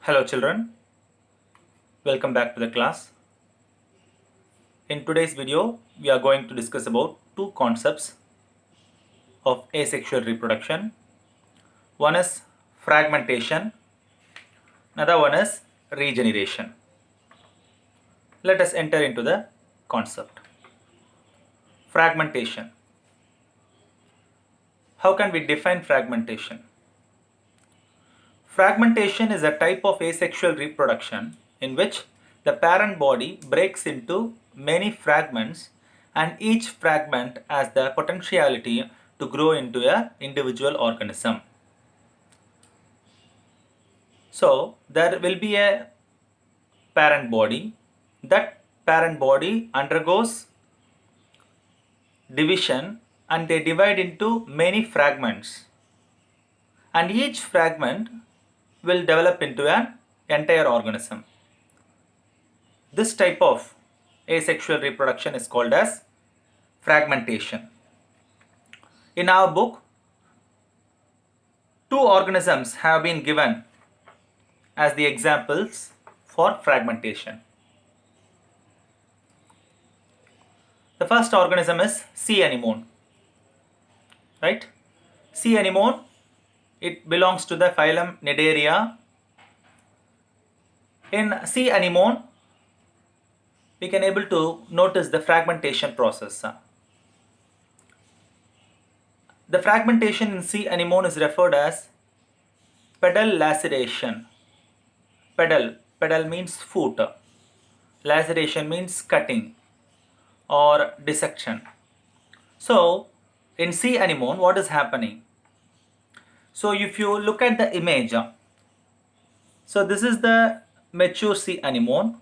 Hello children, welcome back to the class. In today's video, we are going to discuss about two concepts of asexual reproduction. One is fragmentation, another one is regeneration. Let us enter into the concept. Fragmentation. How can we define fragmentation? Fragmentation is a type of asexual reproduction in which the parent body breaks into many fragments and each fragment has the potentiality to grow into an individual organism. So there will be a parent body. That parent body undergoes division and they divide into many fragments, and each fragment will develop into an entire organism. This type of asexual reproduction is called as fragmentation. In our book, two organisms have been given as the examples for fragmentation. The first organism is sea anemone. Right? Sea anemone, it belongs to the phylum Cnidaria. In sea anemone, we can able to notice the fragmentation process. The fragmentation in sea anemone is referred as pedal laceration. Pedal means foot. Laceration means cutting or dissection. So in sea anemone, what is happening? So if you look at the image, so this is the mature sea anemone.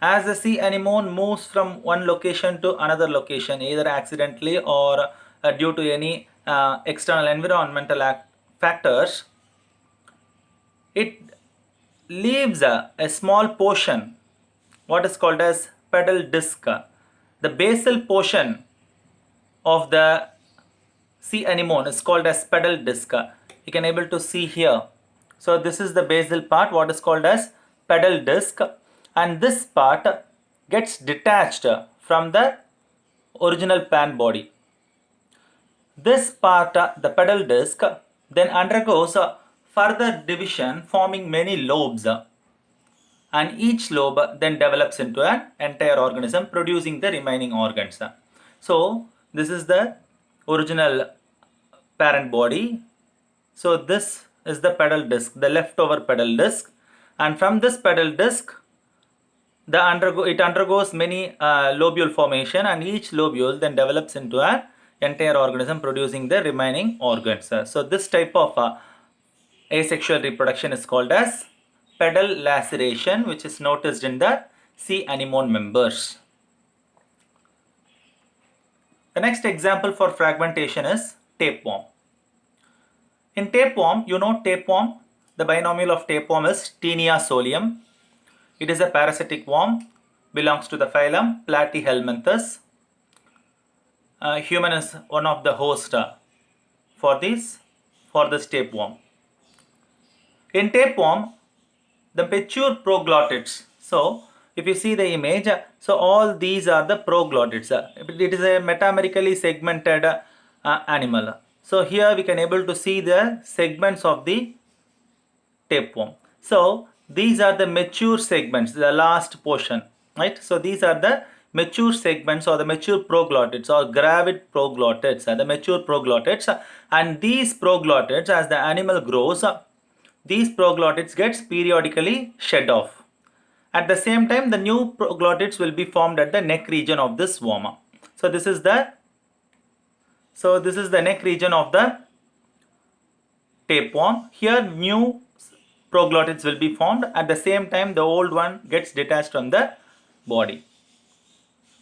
As the sea anemone moves from one location to another location, either accidentally or due to any external environmental factors, it leaves a small portion, what is called as pedal disc. The basal portion of the sea anemone is called as pedal disc. You can able to see here. So this is the basal part, what is called as pedal disc, and this part gets detached from the original plant body. This part, the pedal disc, then undergoes further division, forming many lobes, and each lobe then develops into an entire organism, producing the remaining organs. So this is the original parent body. So this is the pedal disc, the leftover pedal disc, and from this pedal disc it undergoes many lobule formation, and each lobule then develops into an entire organism, producing the remaining organs. So this type of asexual reproduction is called as pedal laceration, which is noticed in the sea anemone members. The next example for fragmentation is tapeworm. In tapeworm, you know tapeworm, the binomial of tapeworm is Taenia solium. It is a parasitic worm, belongs to the phylum Platyhelminthes. Human is one of the hosts for this tapeworm. In tapeworm, the mature proglottids. So if you see the image, so all these are the proglottids. It is a metamerically segmented animal. So here we can able to see the segments of the tapeworm. So these are the mature segments, the last portion, right? So these are the mature segments or the mature proglottids or gravid proglottids, the mature proglottids, and these proglottids, as the animal grows, these proglottids gets periodically shed off. At the same time, the new proglottids will be formed at the neck region of this worm. So this is the neck region of the tapeworm. Here new proglottids will be formed. At the same time, the old one gets detached from the body.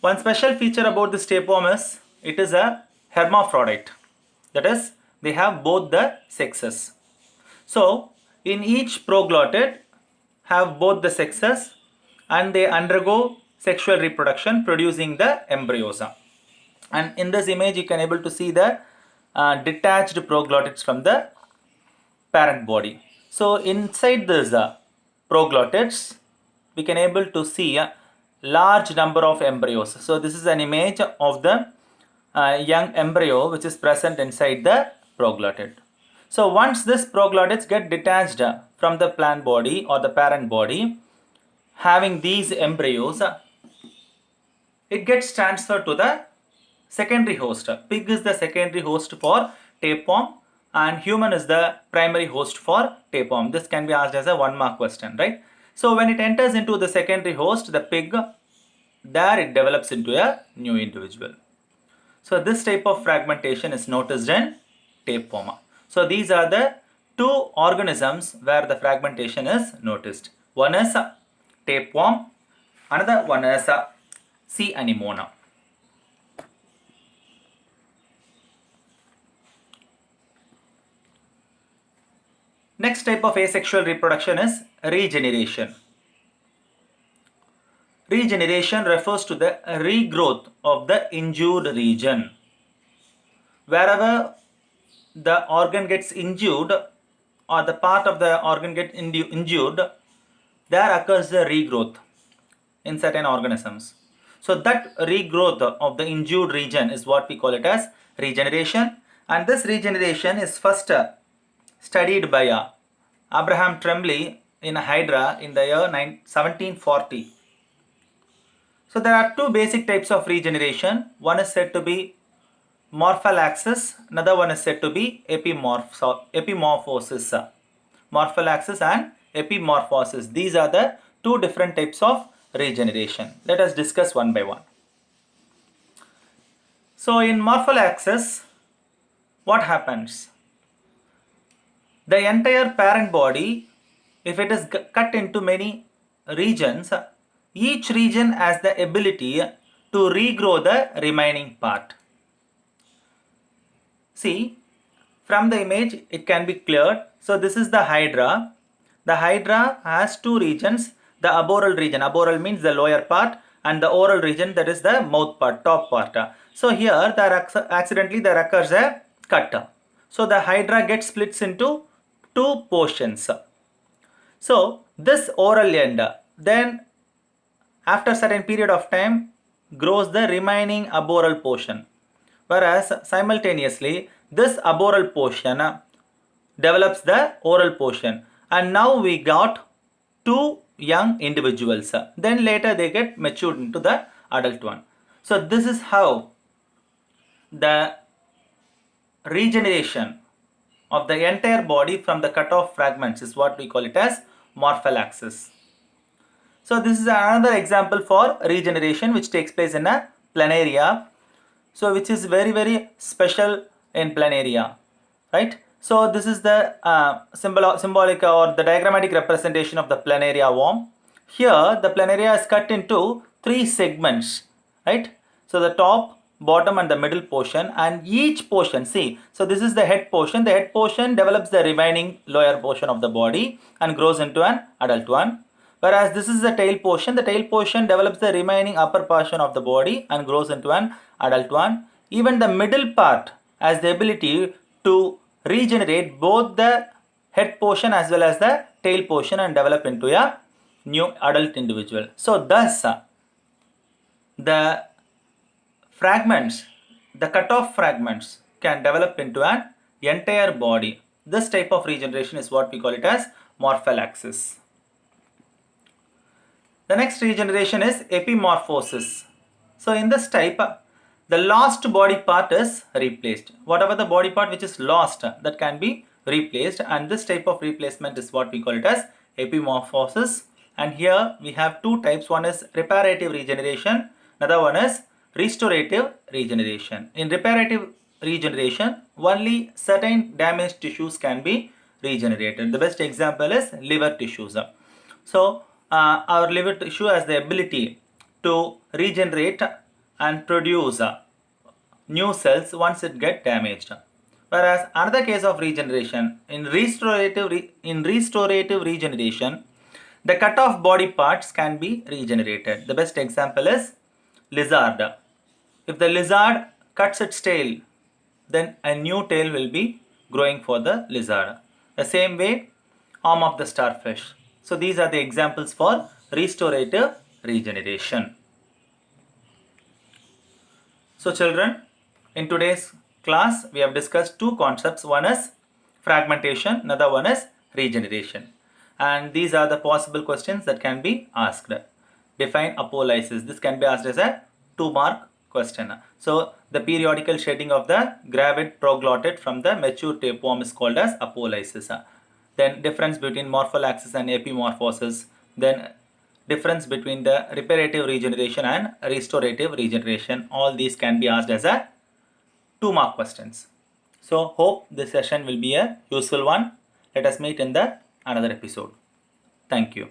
One special feature about this tapeworm is it is a hermaphrodite. That is, they have both the sexes. So in each proglottid have both the sexes, and they undergo sexual reproduction, producing the embryos. And in this image, you can able to see the detached proglottids from the parent body. So inside this proglottids, we can able to see a large number of embryos. So this is an image of the young embryo which is present inside the proglottid. So once this proglottids get detached from the plant body or the parent body, having these embryos, it gets transferred to the secondary host. Pig is the secondary host for tapeworm and human is the primary host for tapeworm. This can be asked as a 1-mark question, right? So when it enters into the secondary host, the pig, there it develops into a new individual. So this type of fragmentation is noticed in tapeworm. So these are the two organisms where the fragmentation is noticed. One is tapeworm, another one is sea anemone. Next type of asexual reproduction is regeneration. Regeneration refers to the regrowth of the injured region. Wherever the organ gets injured or the part of the organ gets injured, there occurs the regrowth in certain organisms. So that regrowth of the injured region is what we call it as regeneration, and this regeneration is first studied by Abraham Tremblay in Hydra in the year 1740. So there are two basic types of regeneration. One is said to be Morphallaxis, another one is said to be epimorphosis. Morphallaxis and epimorphosis. These are the two different types of regeneration. Let us discuss one by one. So in Morphallaxis, what happens? The entire parent body, if it is cut into many regions, each region has the ability to regrow the remaining part. See, from the image it can be cleared. So this is the hydra. The hydra has two regions, the aboral region. Aboral means the lower part, and the oral region, that is the mouth part, top part. So here accidentally there occurs a cut. So the hydra gets splits into two portions. So this oral end then after certain period of time grows the remaining aboral portion, whereas simultaneously this aboral portion develops the oral portion, and now we got two young individuals. Then later they get matured into the adult one. So this is how the regeneration of the entire body from the cut off fragments is what we call it as morphallaxis. So this is another example for regeneration which takes place in a planaria, so which is very special in planaria, right? So this is the symbolic or the diagrammatic representation of the planaria worm. Here the planaria is cut into three segments, right? So the top, bottom and the middle portion, and each portion, see, so this is the head portion. The head portion develops the remaining lower portion of the body and grows into an adult one. Whereas this is the tail portion. The tail portion develops the remaining upper portion of the body and grows into an adult one. Even the middle part has the ability to regenerate both the head portion as well as the tail portion and develop into a new adult individual. So thus the fragments, the cut-off fragments can develop into an entire body. This type of regeneration is what we call it as morphallaxis. The next regeneration is epimorphosis. So in this type, the lost body part is replaced. Whatever the body part which is lost, that can be replaced, and this type of replacement is what we call it as epimorphosis. And here we have two types. One is reparative regeneration, another one is restorative regeneration. In reparative regeneration, only certain damaged tissues can be regenerated. The best example is liver tissues. So our liver tissue has the ability to regenerate and produce new cells once it gets damaged. Whereas another case of regeneration, in restorative regeneration, the cut off body parts can be regenerated. The best example is lizard. If the lizard cuts its tail, then a new tail will be growing for the lizard. The same way, arm of the starfish. So these are the examples for restorative regeneration. So children, in today's class we have discussed two concepts. One is fragmentation, another one is regeneration. And these are the possible questions that can be asked. Define apolysis. This can be asked as a 2-mark question. So the periodical shedding of the gravid proglotid from the mature tapeworm is called as apolysis. Then difference between morphallaxis and epimorphosis. Then difference between the reparative regeneration and restorative regeneration. All these can be asked as a 2-mark questions. So hope this session will be a useful one. Let us meet in the another episode. Thank you.